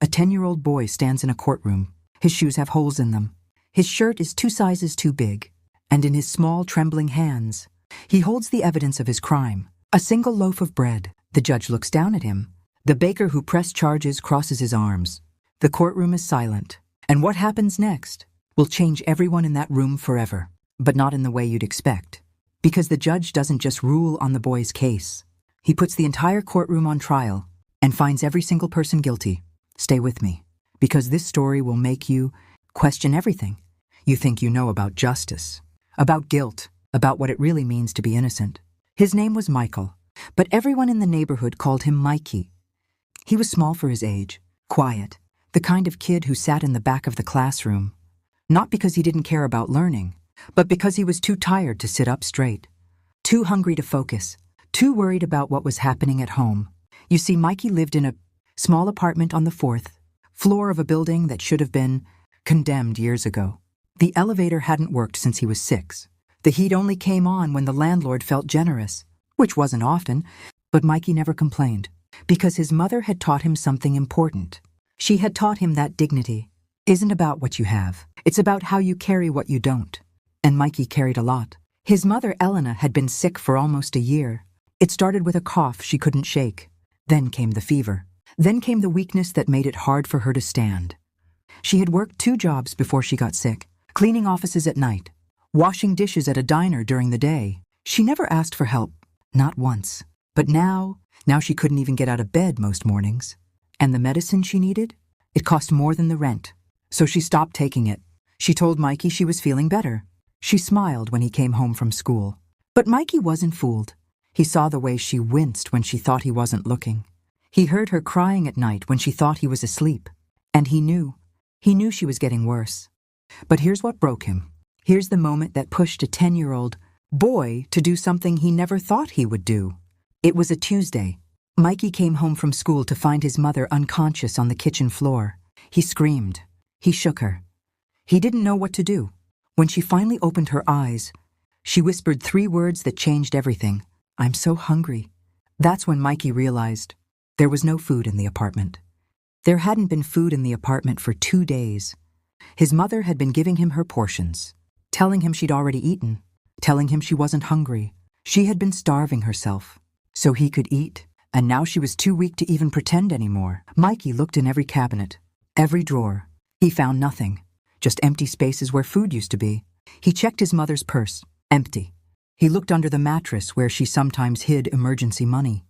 A 10-year-old boy stands in a courtroom. His shoes have holes in them. His shirt is 2 sizes too big. And in his small, trembling hands, he holds the evidence of his crime. A single loaf of bread. The judge looks down at him. The baker who pressed charges crosses his arms. The courtroom is silent. And what happens next will change everyone in that room forever. But not in the way you'd expect. Because the judge doesn't just rule on the boy's case. He puts the entire courtroom on trial and finds every single person guilty. Stay with me, because this story will make you question everything you think you know about justice, about guilt, about what it really means to be innocent. His name was Michael, but everyone in the neighborhood called him Mikey. He was small for his age, quiet, the kind of kid who sat in the back of the classroom, not because he didn't care about learning, but because he was too tired to sit up straight, too hungry to focus, too worried about what was happening at home. You see, Mikey lived in a small apartment on the 4th floor of a building that should have been condemned years ago. The elevator hadn't worked since he was 6. The heat only came on when the landlord felt generous, which wasn't often, but Mikey never complained, because his mother had taught him something important. She had taught him that dignity isn't about what you have. It's about how you carry what you don't. And Mikey carried a lot. His mother, Elena, had been sick for almost a year. It started with a cough she couldn't shake. Then came the fever. Then came the weakness that made it hard for her to stand. She had worked 2 jobs before she got sick, cleaning offices at night, washing dishes at a diner during the day. She never asked for help, not once. But now she couldn't even get out of bed most mornings. And the medicine she needed? It cost more than the rent. So she stopped taking it. She told Mikey she was feeling better. She smiled when he came home from school. But Mikey wasn't fooled. He saw the way she winced when she thought he wasn't looking. He heard her crying at night when she thought he was asleep. And he knew she was getting worse. But here's what broke him. Here's the moment that pushed a 10-year-old boy to do something he never thought he would do. It was a Tuesday. Mikey came home from school to find his mother unconscious on the kitchen floor. He screamed. He shook her. He didn't know what to do. When she finally opened her eyes, she whispered 3 words that changed everything. "I'm so hungry." That's when Mikey realized there was no food in the apartment. There hadn't been food in the apartment for 2 days. His mother had been giving him her portions, telling him she'd already eaten, telling him she wasn't hungry. She had been starving herself so he could eat, and now she was too weak to even pretend anymore. Mikey looked in every cabinet, every drawer. He found nothing, just empty spaces where food used to be. He checked his mother's purse, empty. He looked under the mattress where she sometimes hid emergency money.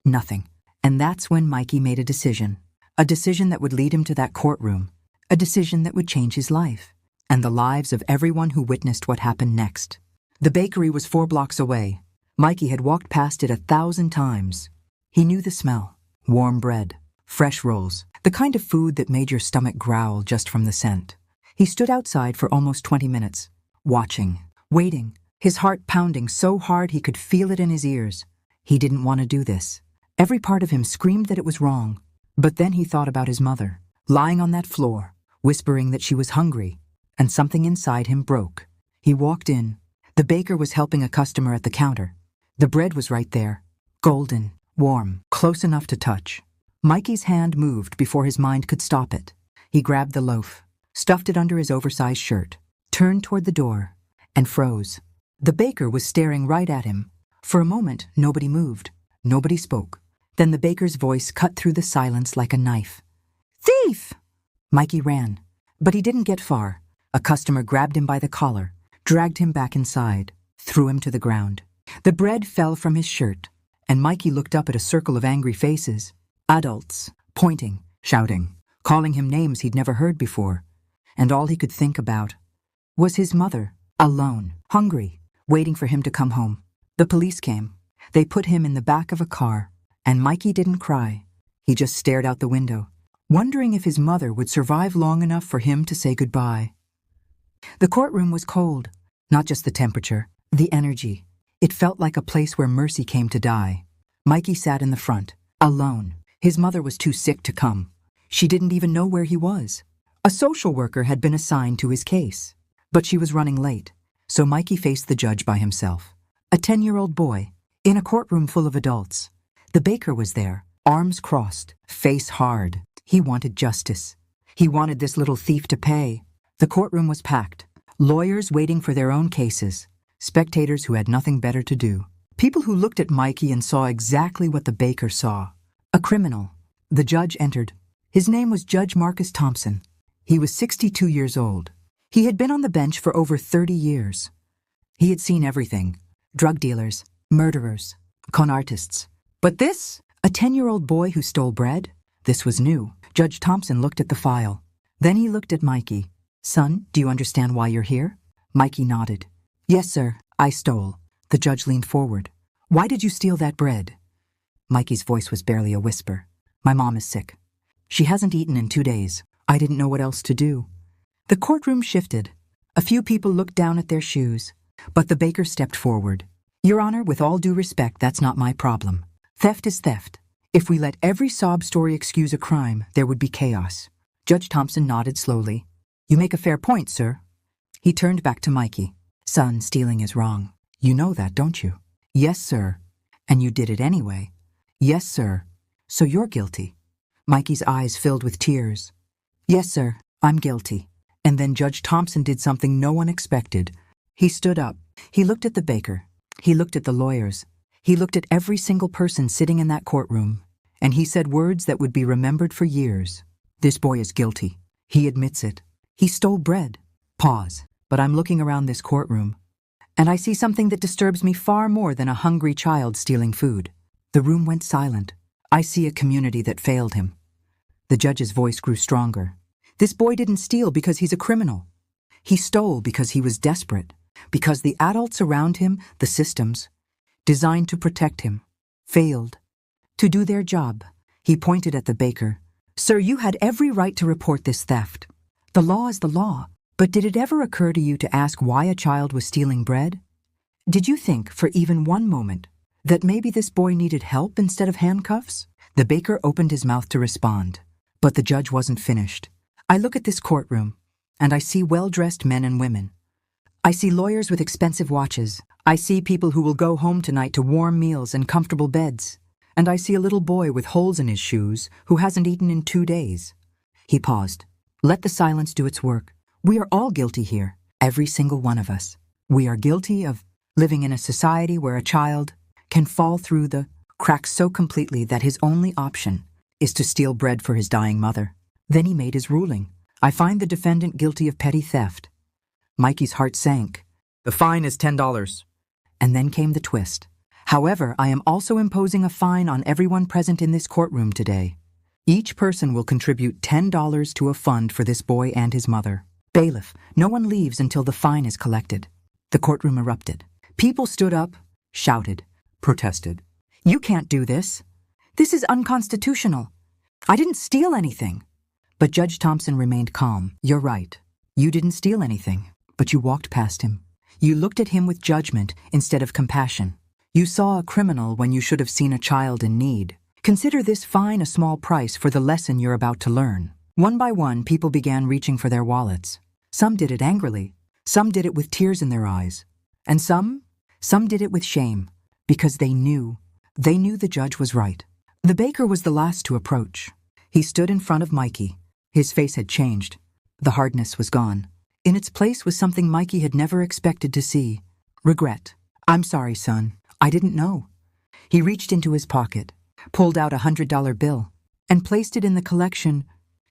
Nothing. And that's when Mikey made a decision that would lead him to that courtroom, a decision that would change his life, and the lives of everyone who witnessed what happened next. The bakery was 4 blocks away. Mikey had walked past it 1,000 times. He knew the smell: warm bread, fresh rolls, the kind of food that made your stomach growl just from the scent. He stood outside for almost 20 minutes, watching, waiting, his heart pounding so hard he could feel it in his ears. He didn't want to do this. Every part of him screamed that it was wrong. But then he thought about his mother, lying on that floor, whispering that she was hungry, and something inside him broke. He walked in. The baker was helping a customer at the counter. The bread was right there, golden, warm, close enough to touch. Mikey's hand moved before his mind could stop it. He grabbed the loaf, stuffed it under his oversized shirt, turned toward the door, and froze. The baker was staring right at him. For a moment, nobody moved. Nobody spoke. Then the baker's voice cut through the silence like a knife. "Thief!" Mikey ran, but he didn't get far. A customer grabbed him by the collar, dragged him back inside, threw him to the ground. The bread fell from his shirt, and Mikey looked up at a circle of angry faces. Adults, pointing, shouting, calling him names he'd never heard before. And all he could think about was his mother, alone, hungry, waiting for him to come home. The police came. They put him in the back of a car. And Mikey didn't cry. He just stared out the window, wondering if his mother would survive long enough for him to say goodbye. The courtroom was cold, not just the temperature, the energy. It felt like a place where mercy came to die. Mikey sat in the front, alone. His mother was too sick to come. She didn't even know where he was. A social worker had been assigned to his case, but she was running late, so Mikey faced the judge by himself. A 10-year-old boy, in a courtroom full of adults. The baker was there, arms crossed, face hard. He wanted justice. He wanted this little thief to pay. The courtroom was packed. Lawyers waiting for their own cases. Spectators who had nothing better to do. People who looked at Mikey and saw exactly what the baker saw. A criminal. The judge entered. His name was Judge Marcus Thompson. He was 62 years old. He had been on the bench for over 30 years. He had seen everything. Drug dealers, murderers, con artists. But this, a 10-year-old boy who stole bread? This was new. Judge Thompson looked at the file. Then he looked at Mikey. "Son, do you understand why you're here?" Mikey nodded. "Yes, sir, I stole." The judge leaned forward. "Why did you steal that bread?" Mikey's voice was barely a whisper. "My mom is sick. She hasn't eaten in 2 days. I didn't know what else to do." The courtroom shifted. A few people looked down at their shoes, but the baker stepped forward. "Your Honor, with all due respect, that's not my problem. Theft is theft. If we let every sob story excuse a crime, there would be chaos." Judge Thompson nodded slowly. "You make a fair point, sir." He turned back to Mikey. "Son, stealing is wrong. You know that, don't you?" "Yes, sir." "And you did it anyway?" "Yes, sir." "So you're guilty?" Mikey's eyes filled with tears. "Yes, sir, I'm guilty." And then Judge Thompson did something no one expected. He stood up. He looked at the baker. He looked at the lawyers. He looked at every single person sitting in that courtroom. And he said words that would be remembered for years. "This boy is guilty. He admits it. He stole bread." Pause. But I'm looking around this courtroom, and I see something that disturbs me far more than a hungry child stealing food. The room went silent. I see a community that failed him. The judge's voice grew stronger. This boy didn't steal because he's a criminal. He stole because he was desperate, because the adults around him, the systems, designed to protect him, failed to do their job. He pointed at the baker. "Sir, you had every right to report this theft. The law is the law. But did it ever occur to you to ask why a child was stealing bread? Did you think, for even one moment, that maybe this boy needed help instead of handcuffs?" The baker opened his mouth to respond, but the judge wasn't finished. I look at this courtroom, and I see well-dressed men and women. I see lawyers with expensive watches. I see people who will go home tonight to warm meals and comfortable beds. And I see a little boy with holes in his shoes who hasn't eaten in 2 days. He paused. "Let the silence do its work. We are all guilty here, every single one of us. We are guilty of living in a society where a child can fall through the cracks so completely that his only option is to steal bread for his dying mother." Then he made his ruling. "I find the defendant guilty of petty theft." Mikey's heart sank. "The fine is $10. And then came the twist. "However, I am also imposing a fine on everyone present in this courtroom today. Each person will contribute $10 to a fund for this boy and his mother. Bailiff, no one leaves until the fine is collected." The courtroom erupted. People stood up, shouted, protested. "You can't do this. This is unconstitutional. I didn't steal anything." But Judge Thompson remained calm. "You're right. You didn't steal anything, but you walked past him. You looked at him with judgment instead of compassion. You saw a criminal when you should have seen a child in need. Consider this fine a small price for the lesson you're about to learn." One by one, people began reaching for their wallets. Some did it angrily. Some did it with tears in their eyes. And some did it with shame, because they knew the judge was right. The baker was the last to approach. He stood in front of Mikey. His face had changed. The hardness was gone. In its place was something Mikey had never expected to see. Regret. "I'm sorry, son. I didn't know." He reached into his pocket, pulled out a $100 bill, and placed it in the collection.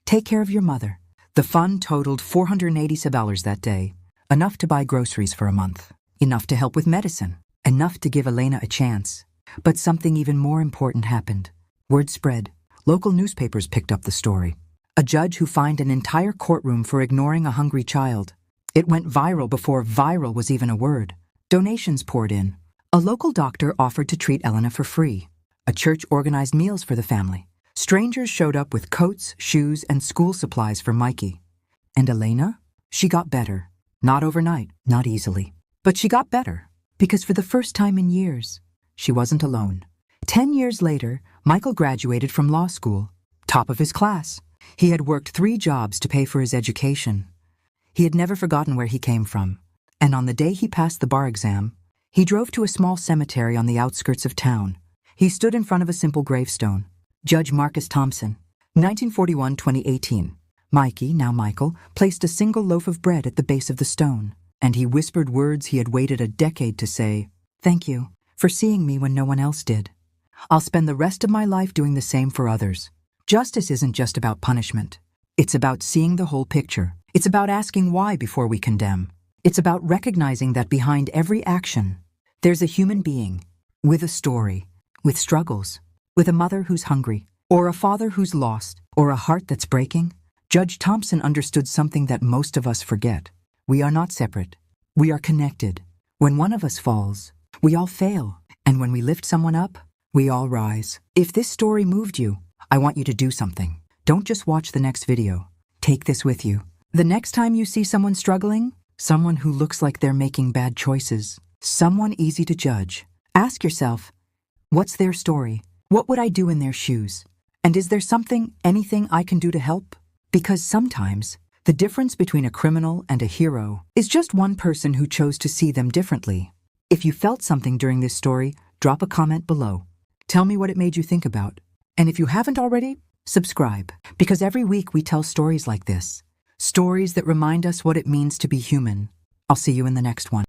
"Take care of your mother." The fund totaled $480 that day, enough to buy groceries for a month, enough to help with medicine, enough to give Elena a chance. But something even more important happened. Word spread. Local newspapers picked up the story. A judge who fined an entire courtroom for ignoring a hungry child. It went viral before viral was even a word. Donations poured in. A local doctor offered to treat Elena for free. A church organized meals for the family. Strangers showed up with coats, shoes, and school supplies for Mikey. And Elena? She got better. Not overnight, not easily. But she got better, because for the first time in years, she wasn't alone. 10 years later, Michael graduated from law school, top of his class. He had worked 3 jobs to pay for his education. He had never forgotten where he came from. And on the day he passed the bar exam, he drove to a small cemetery on the outskirts of town. He stood in front of a simple gravestone. Judge Marcus Thompson, 1941-2018. Mikey, now Michael, placed a single loaf of bread at the base of the stone, and he whispered words he had waited a decade to say. Thank you for seeing me when no one else did. I'll spend the rest of my life doing the same for others. Justice isn't just about punishment. It's about seeing the whole picture. It's about asking why before we condemn. It's about recognizing that behind every action, there's a human being with a story, with struggles, with a mother who's hungry, or a father who's lost, or a heart that's breaking. Judge Thompson understood something that most of us forget. We are not separate. We are connected. When one of us falls, we all fail. And when we lift someone up, we all rise. If this story moved you, I want you to do something. Don't just watch the next video. Take this with you. The next time you see someone struggling, someone who looks like they're making bad choices, someone easy to judge, ask yourself, what's their story? What would I do in their shoes? And is there something, anything I can do to help? Because sometimes, the difference between a criminal and a hero is just one person who chose to see them differently. If you felt something during this story, drop a comment below. Tell me what it made you think about. And if you haven't already, subscribe. Because every week we tell stories like this. Stories that remind us what it means to be human. I'll see you in the next one.